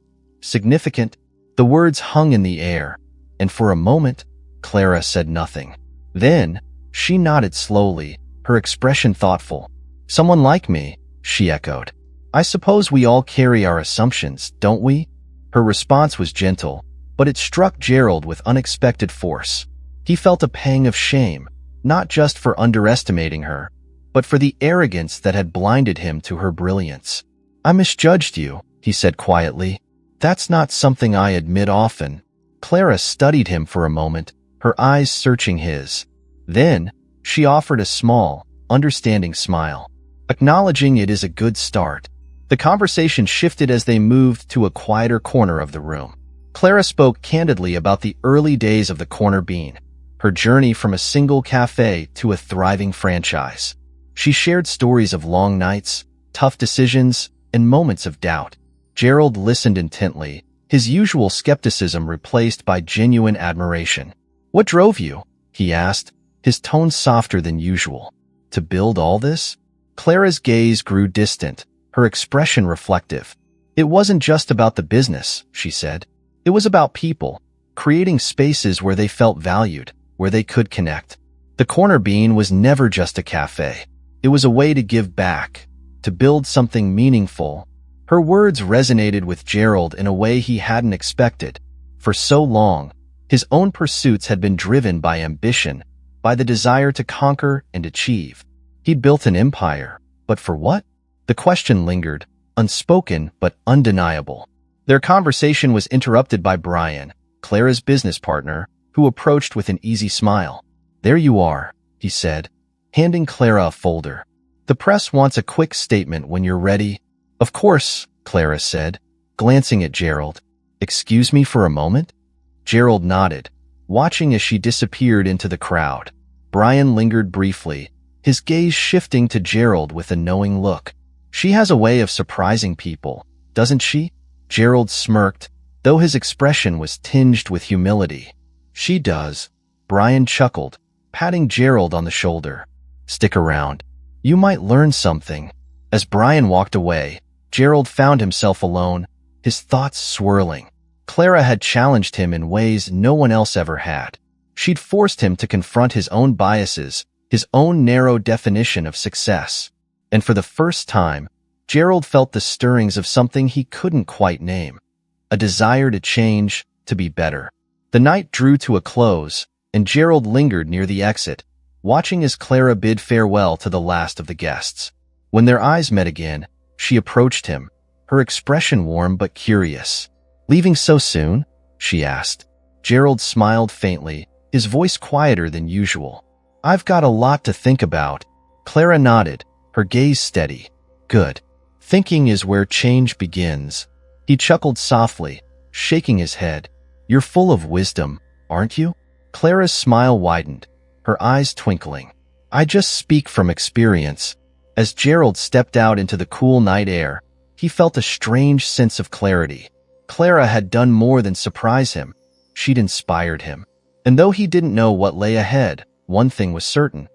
significant." The words hung in the air, and for a moment, Clara said nothing. Then, she nodded slowly, her expression thoughtful. "Someone like me," she echoed. "I suppose we all carry our assumptions, don't we?" Her response was gentle, but it struck Gerald with unexpected force. He felt a pang of shame, not just for underestimating her, but for the arrogance that had blinded him to her brilliance. "I misjudged you," he said quietly. "That's not something I admit often." Clara studied him for a moment, her eyes searching his. Then, she offered a small, understanding smile. Acknowledging it is a good start. The conversation shifted as they moved to a quieter corner of the room. Clara spoke candidly about the early days of the Corner Bean, her journey from a single café to a thriving franchise. She shared stories of long nights, tough decisions, and moments of doubt. Gerald listened intently, his usual skepticism replaced by genuine admiration. "What drove you?" he asked, his tone softer than usual. "To build all this?" Clara's gaze grew distant, her expression reflective. "It wasn't just about the business," she said. "It was about people, creating spaces where they felt valued, where they could connect. The Corner Bean was never just a cafe. It was a way to give back, to build something meaningful." Her words resonated with Gerald in a way he hadn't expected. For so long, his own pursuits had been driven by ambition, by the desire to conquer and achieve. He'd built an empire, but for what? The question lingered, unspoken but undeniable. Their conversation was interrupted by Brian, Clara's business partner, who approached with an easy smile. "There you are," he said, handing Clara a folder. "The press wants a quick statement when you're ready." "Of course," Clara said, glancing at Gerald. "Excuse me for a moment?" Gerald nodded, watching as she disappeared into the crowd. Brian lingered briefly, his gaze shifting to Gerald with a knowing look. "She has a way of surprising people, doesn't she?" Gerald smirked, though his expression was tinged with humility. "She does." Brian chuckled, patting Gerald on the shoulder. "Stick around. You might learn something." As Brian walked away, Gerald found himself alone, his thoughts swirling. Clara had challenged him in ways no one else ever had. She'd forced him to confront his own biases, his own narrow definition of success. And for the first time, Gerald felt the stirrings of something he couldn't quite name. A desire to change, to be better. The night drew to a close, and Gerald lingered near the exit, watching as Clara bid farewell to the last of the guests. When their eyes met again, she approached him, her expression warm but curious. "Leaving so soon?" she asked. Gerald smiled faintly, his voice quieter than usual. "I've got a lot to think about." Clara nodded, her gaze steady. "Good. Thinking is where change begins." He chuckled softly, shaking his head. "You're full of wisdom, aren't you?" Clara's smile widened, her eyes twinkling. "I just speak from experience." As Gerald stepped out into the cool night air, he felt a strange sense of clarity. Clara had done more than surprise him. She'd inspired him. And though he didn't know what lay ahead, one thing was certain.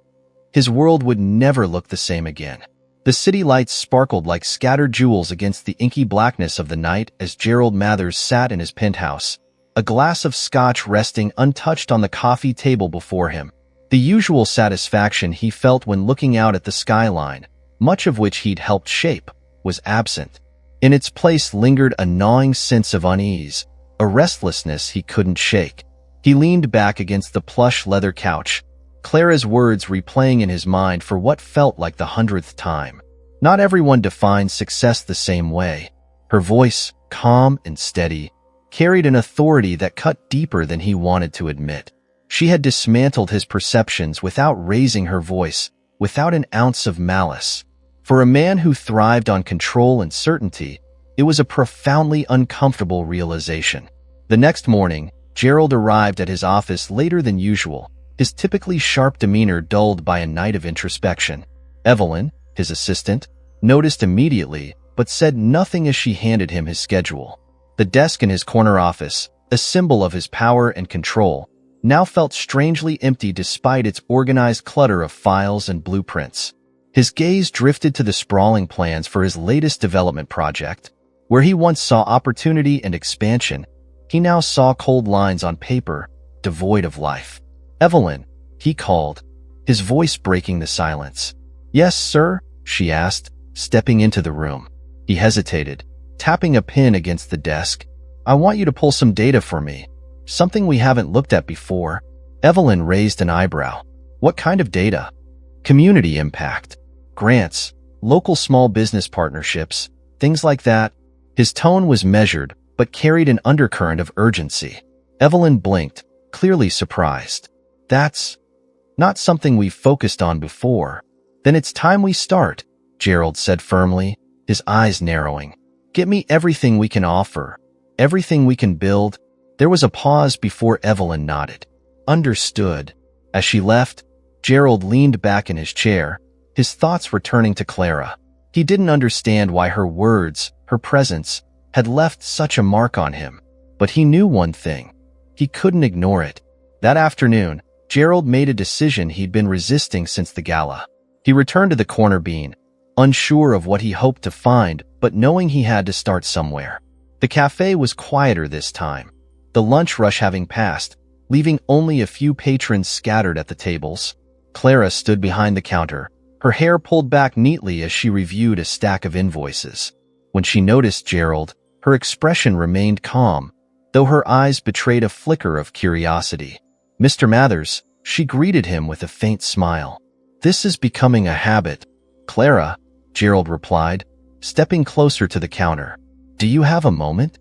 His world would never look the same again. The city lights sparkled like scattered jewels against the inky blackness of the night as Gerald Mathers sat in his penthouse, a glass of scotch resting untouched on the coffee table before him. The usual satisfaction he felt when looking out at the skyline, much of which he'd helped shape, was absent. In its place lingered a gnawing sense of unease, a restlessness he couldn't shake. He leaned back against the plush leather couch, Clara's words replaying in his mind for what felt like the 100th time. Not everyone defines success the same way. Her voice, calm and steady, carried an authority that cut deeper than he wanted to admit. She had dismantled his perceptions without raising her voice, without an ounce of malice. For a man who thrived on control and certainty, it was a profoundly uncomfortable realization. The next morning, Gerald arrived at his office later than usual, his typically sharp demeanor dulled by a night of introspection. Evelyn, his assistant, noticed immediately, but said nothing as she handed him his schedule. The desk in his corner office, a symbol of his power and control, now felt strangely empty despite its organized clutter of files and blueprints. His gaze drifted to the sprawling plans for his latest development project. Where he once saw opportunity and expansion, he now saw cold lines on paper, devoid of life. "Evelyn," he called, his voice breaking the silence. "Yes, sir?" she asked, stepping into the room. He hesitated, tapping a pen against the desk. "I want you to pull some data for me. Something we haven't looked at before." Evelyn raised an eyebrow. "What kind of data?" "Community impact. Grants, local small business partnerships, things like that." His tone was measured, but carried an undercurrent of urgency. Evelyn blinked, clearly surprised. "That's not something we've focused on before." "Then it's time we start," Gerald said firmly, his eyes narrowing. "Get me everything we can offer, everything we can build." There was a pause before Evelyn nodded. "Understood." As she left, Gerald leaned back in his chair, his thoughts returning to Clara. He didn't understand why her words, her presence, had left such a mark on him. But he knew one thing. He couldn't ignore it. That afternoon, Gerald made a decision he'd been resisting since the gala. He returned to the corner bean, unsure of what he hoped to find, but knowing he had to start somewhere. The café was quieter this time, the lunch rush having passed, leaving only a few patrons scattered at the tables. Clara stood behind the counter, her hair pulled back neatly as she reviewed a stack of invoices. When she noticed Gerald, her expression remained calm, though her eyes betrayed a flicker of curiosity. "Mr. Mathers," she greeted him with a faint smile. "This is becoming a habit." "Clara," Gerald replied, stepping closer to the counter. "Do you have a moment?"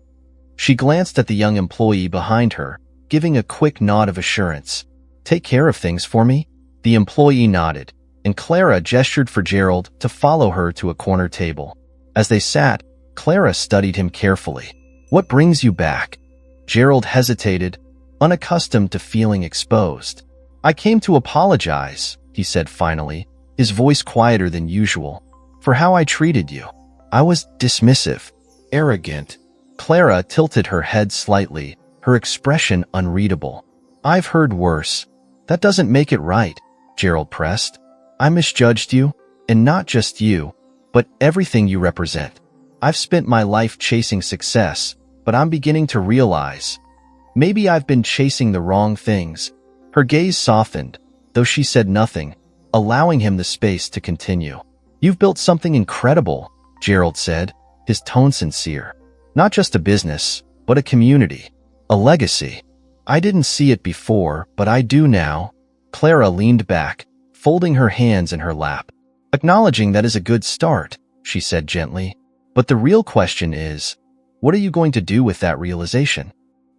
She glanced at the young employee behind her, giving a quick nod of assurance. "Take care of things for me?" The employee nodded, and Clara gestured for Gerald to follow her to a corner table. As they sat, Clara studied him carefully. "What brings you back?" Gerald hesitated, unaccustomed to feeling exposed. "I came to apologize," he said finally, his voice quieter than usual, "for how I treated you. I was dismissive, arrogant." Clara tilted her head slightly, her expression unreadable. "I've heard worse. That doesn't make it right," Gerald pressed. "I misjudged you, and not just you, but everything you represent. I've spent my life chasing success, but I'm beginning to realize maybe I've been chasing the wrong things." Her gaze softened, though she said nothing, allowing him the space to continue. "You've built something incredible," Gerald said, his tone sincere. "Not just a business, but a community, a legacy. I didn't see it before, but I do now." Clara leaned back, folding her hands in her lap. "Acknowledging that is a good start," she said gently. "But the real question is, what are you going to do with that realization?"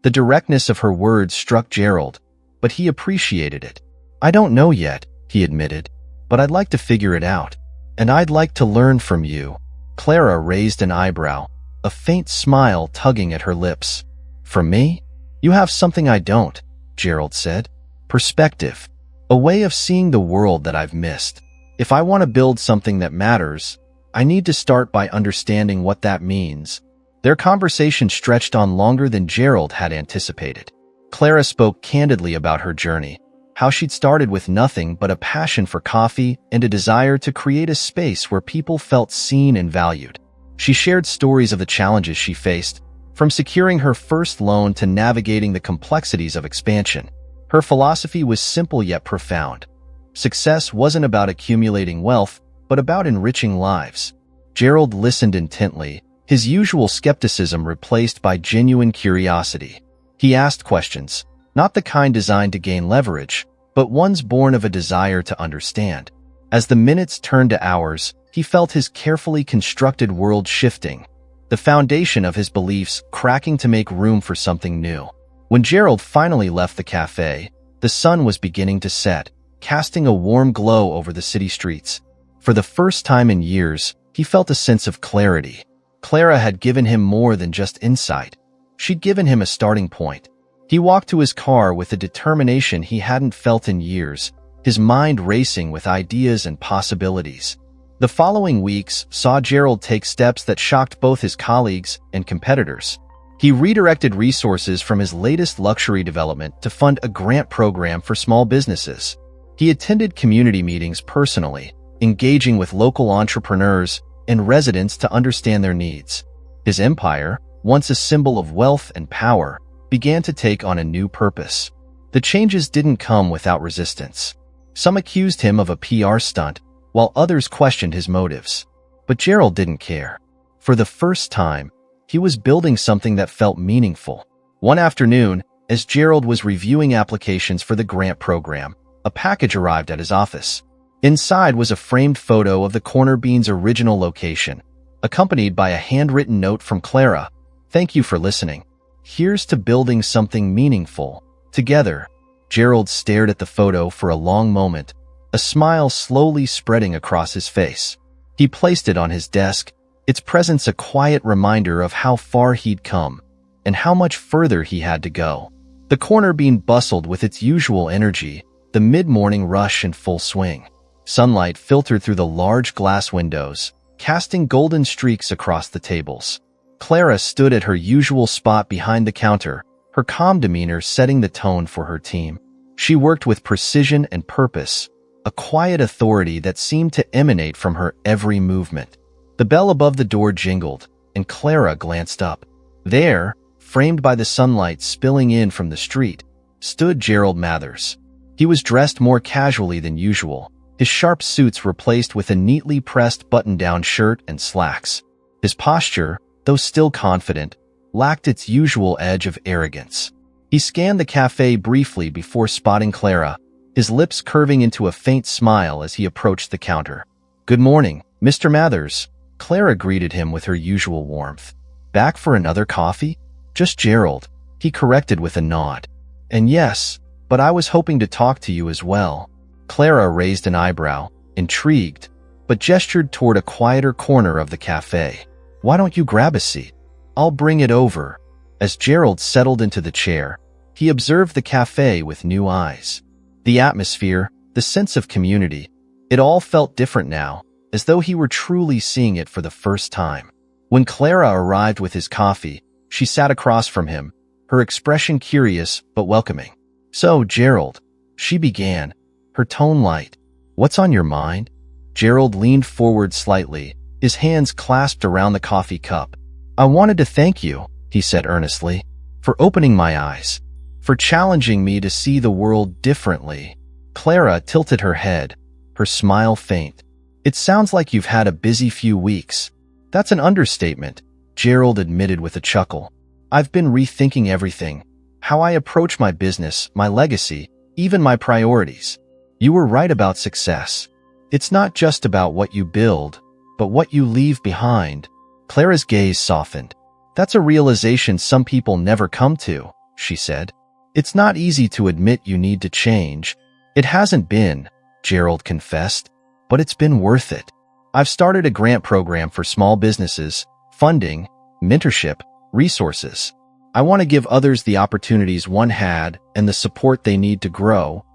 The directness of her words struck Gerald, but he appreciated it. "I don't know yet," he admitted, "but I'd like to figure it out. And I'd like to learn from you." Clara raised an eyebrow, a faint smile tugging at her lips. "From me? You have something I don't," Gerald said. "Perspective. A way of seeing the world that I've missed. If I want to build something that matters, I need to start by understanding what that means." Their conversation stretched on longer than Gerald had anticipated. Clara spoke candidly about her journey, how she'd started with nothing but a passion for coffee and a desire to create a space where people felt seen and valued. She shared stories of the challenges she faced, from securing her first loan to navigating the complexities of expansion. Her philosophy was simple yet profound. Success wasn't about accumulating wealth, but about enriching lives. Gerald listened intently, his usual skepticism replaced by genuine curiosity. He asked questions, not the kind designed to gain leverage, but ones born of a desire to understand. As the minutes turned to hours, he felt his carefully constructed world shifting, the foundation of his beliefs cracking to make room for something new. When Gerald finally left the cafe, the sun was beginning to set, casting a warm glow over the city streets. For the first time in years, he felt a sense of clarity. Clara had given him more than just insight. She'd given him a starting point. He walked to his car with a determination he hadn't felt in years, his mind racing with ideas and possibilities. The following weeks saw Gerald take steps that shocked both his colleagues and competitors. He redirected resources from his latest luxury development to fund a grant program for small businesses. He attended community meetings personally, engaging with local entrepreneurs and residents to understand their needs. His empire, once a symbol of wealth and power, began to take on a new purpose. The changes didn't come without resistance. Some accused him of a PR stunt, while others questioned his motives. But Gerald didn't care. For the first time, he was building something that felt meaningful. One afternoon, as Gerald was reviewing applications for the grant program, a package arrived at his office. Inside was a framed photo of the Corner Bean's original location, accompanied by a handwritten note from Clara. "Thank you for listening. Here's to building something meaningful together." Gerald stared at the photo for a long moment, a smile slowly spreading across his face. He placed it on his desk, its presence a quiet reminder of how far he'd come and how much further he had to go. The Corner Bean bustled with its usual energy, the mid-morning rush in full swing. Sunlight filtered through the large glass windows, casting golden streaks across the tables. Clara stood at her usual spot behind the counter, her calm demeanor setting the tone for her team. She worked with precision and purpose, a quiet authority that seemed to emanate from her every movement. The bell above the door jingled, and Clara glanced up. There, framed by the sunlight spilling in from the street, stood Gerald Mathers. He was dressed more casually than usual, his sharp suits replaced with a neatly pressed button-down shirt and slacks. His posture, though still confident, lacked its usual edge of arrogance. He scanned the cafe briefly before spotting Clara, his lips curving into a faint smile as he approached the counter. "Good morning, Mr. Mathers." Clara greeted him with her usual warmth. "Back for another coffee?" "Just Gerald," he corrected with a nod. "And yes, but I was hoping to talk to you as well." Clara raised an eyebrow, intrigued, but gestured toward a quieter corner of the cafe. "Why don't you grab a seat? I'll bring it over." As Gerald settled into the chair, he observed the cafe with new eyes. The atmosphere, the sense of community, it all felt different now, as though he were truly seeing it for the first time. When Clara arrived with his coffee, she sat across from him, her expression curious but welcoming. "So, Gerald," she began, her tone light. "What's on your mind?" Gerald leaned forward slightly, his hands clasped around the coffee cup. "I wanted to thank you," he said earnestly, "for opening my eyes, for challenging me to see the world differently." Clara tilted her head, her smile faint. "It sounds like you've had a busy few weeks." "That's an understatement," Gerald admitted with a chuckle. "I've been rethinking everything, how I approach my business, my legacy, even my priorities." "You were right about success. It's not just about what you build, but what you leave behind." Clara's gaze softened. "That's a realization some people never come to," she said. "It's not easy to admit you need to change." "It hasn't been," Gerald confessed, "but it's been worth it. I've started a grant program for small businesses, funding, mentorship, resources. I want to give others the opportunities one had and the support they need to grow."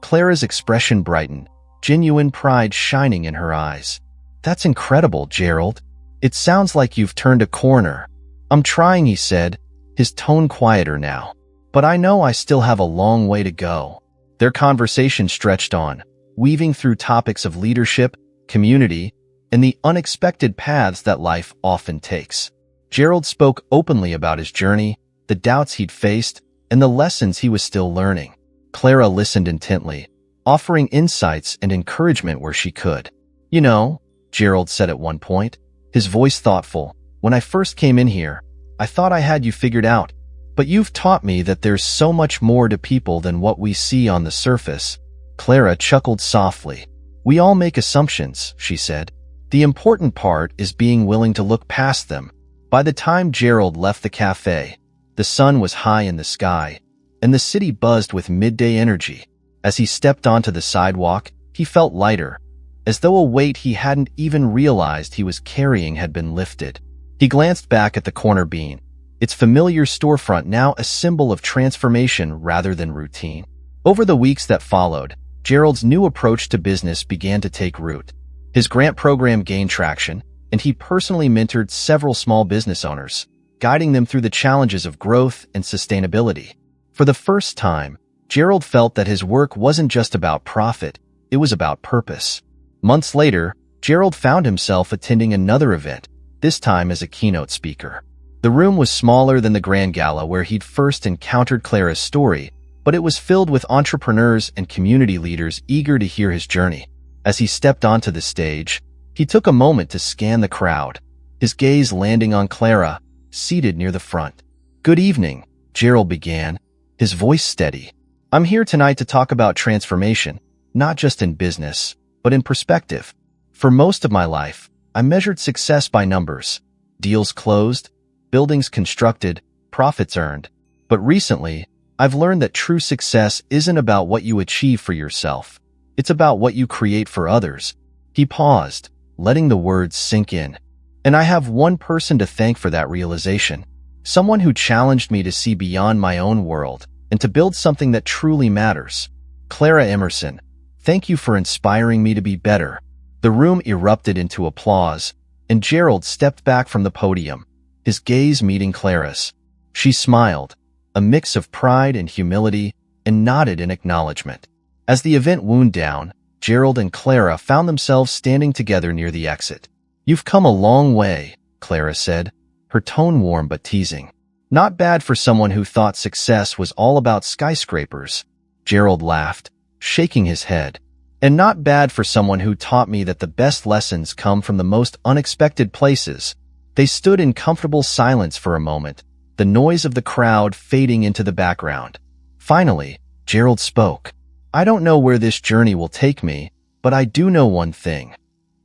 Clara's expression brightened, genuine pride shining in her eyes. "That's incredible, Gerald. It sounds like you've turned a corner." "I'm trying," he said, his tone quieter now. "But I know I still have a long way to go." Their conversation stretched on, weaving through topics of leadership, community, and the unexpected paths that life often takes. Gerald spoke openly about his journey, the doubts he'd faced, and the lessons he was still learning. Clara listened intently, offering insights and encouragement where she could. "You know," Gerald said at one point, his voice thoughtful, When I first came in here, I thought I had you figured out. But you've taught me that there's so much more to people than what we see on the surface." Clara chuckled softly. "We all make assumptions," she said. "The important part is being willing to look past them." By the time Gerald left the cafe, the sun was high in the sky, and the city buzzed with midday energy. As he stepped onto the sidewalk, he felt lighter, as though a weight he hadn't even realized he was carrying had been lifted. He glanced back at the corner bean, its familiar storefront now a symbol of transformation rather than routine. Over the weeks that followed, Gerald's new approach to business began to take root. His grant program gained traction, and he personally mentored several small business owners, guiding them through the challenges of growth and sustainability. For the first time, Gerald felt that his work wasn't just about profit, it was about purpose. Months later, Gerald found himself attending another event, this time as a keynote speaker. The room was smaller than the grand gala where he'd first encountered Clara's story, but it was filled with entrepreneurs and community leaders eager to hear his journey. As he stepped onto the stage, he took a moment to scan the crowd, his gaze landing on Clara, seated near the front. "Good evening," Gerald began, his voice steady. "I'm here tonight to talk about transformation, not just in business, but in perspective. For most of my life, I measured success by numbers: deals closed, buildings constructed, profits earned. But recently, I've learned that true success isn't about what you achieve for yourself. It's about what you create for others." He paused, letting the words sink in. "And I have one person to thank for that realization. Someone who challenged me to see beyond my own world and to build something that truly matters. Clara Emerson, thank you for inspiring me to be better." The room erupted into applause, and Gerald stepped back from the podium, his gaze meeting Clara's. She smiled, a mix of pride and humility, and nodded in acknowledgement. As the event wound down, Gerald and Clara found themselves standing together near the exit. "You've come a long way," Clara said, her tone warm but teasing. "Not bad for someone who thought success was all about skyscrapers." Gerald laughed, shaking his head. "And not bad for someone who taught me that the best lessons come from the most unexpected places." They stood in comfortable silence for a moment, the noise of the crowd fading into the background. Finally, Gerald spoke. "I don't know where this journey will take me, but I do know one thing.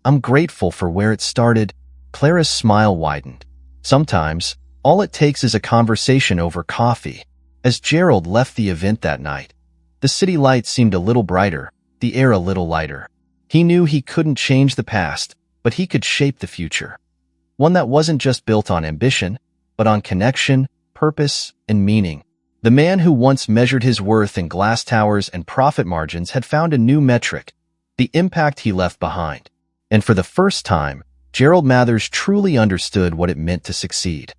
I'm grateful for where it started." Clara's smile widened. "Sometimes, all it takes is a conversation over coffee." As Gerald left the event that night, the city lights seemed a little brighter, the air a little lighter. He knew he couldn't change the past, but he could shape the future. One that wasn't just built on ambition, but on connection, purpose, and meaning. The man who once measured his worth in glass towers and profit margins had found a new metric: the impact he left behind. And for the first time, Gerald Mathers truly understood what it meant to succeed.